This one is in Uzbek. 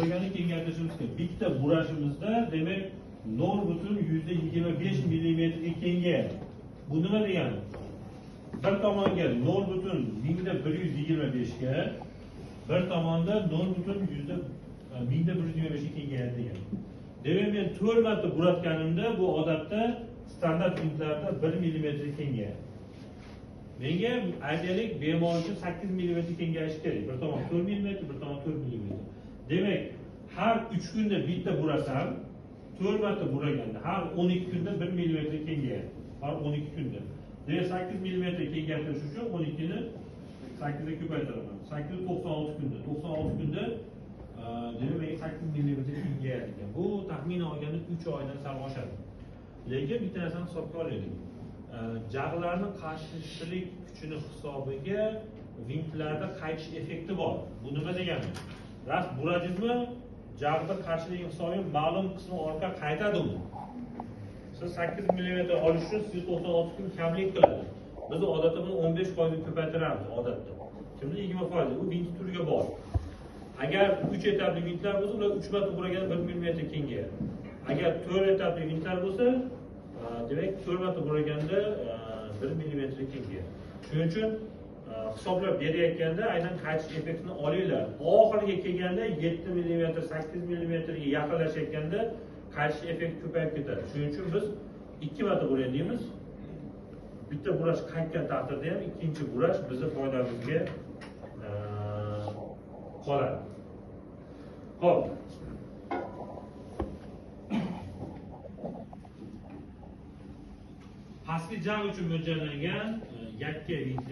buragani kengaytirishimiz kerak. Bitta burashimizda demak 0,25 millimetrga kengayadi. Bu nima degani? Bir tomonga 0,1125 ga, bir tomonda 0,1125 ga kengayadi degani. Demak, men 4 marta buratganimda bu odatda standart vintlarda 1 mm kengayadi. Menga aytaylik bemor uchun 8 mm kengayishi kerak. Bir tomon 4 mm, bir tomon 4 mm. Demak, har 3 kunda bitta burasam, 4 marta buraganda har 12 kunda 1 mm kengayadi. Har 12 kunda. Demak, 8 mm kengaytirish uchun 12 ni 8 ga ko'paytiraman. 8 96 kunda. 96 kunda demak 8 mm kengayadi ekan. Bu taxminan olganda 3 oydan sal oshadi. Lekin bitta narsani hisobga olaylik. Jag'larni qarshilik kuchini hisobiga vintlarda qaytish effekti bor. Bu nima degani? Ras buradingizmi, jag'da qarshilik hisobiga ma'lum qismi orqa qaytadimi? Siz 8 mm olish uchun 96 kun kamlik qiladi. Biz odatda buni 15 foiz ko'paytiramiz odatda. Kimda 20 foiz, u vint turiga bor. Agar 3 etapli vintlar bo'lsa, ular 3 marta buraganda 1 mm kengayadi. Agar 4 etapli vintlar bo'lsa, demak 4 marta buraganda 1 mm kengayadi. Shuning uchun hisoblab berayotganda aynan qaytish effektini olinglar. Oxiriga kelganda 7 mm, 8 mm ga yaqinlashayotganda qaytish effekti ko'payib ketadi. Shuning uchun biz 2 marta buraydi deymiz. Bitta burash qaytgan taqdirda ham ikkinchi burash bizning foydamizga qoladi. Xo'p. Pastki jag uchun mo'ljallangan yakka vintlar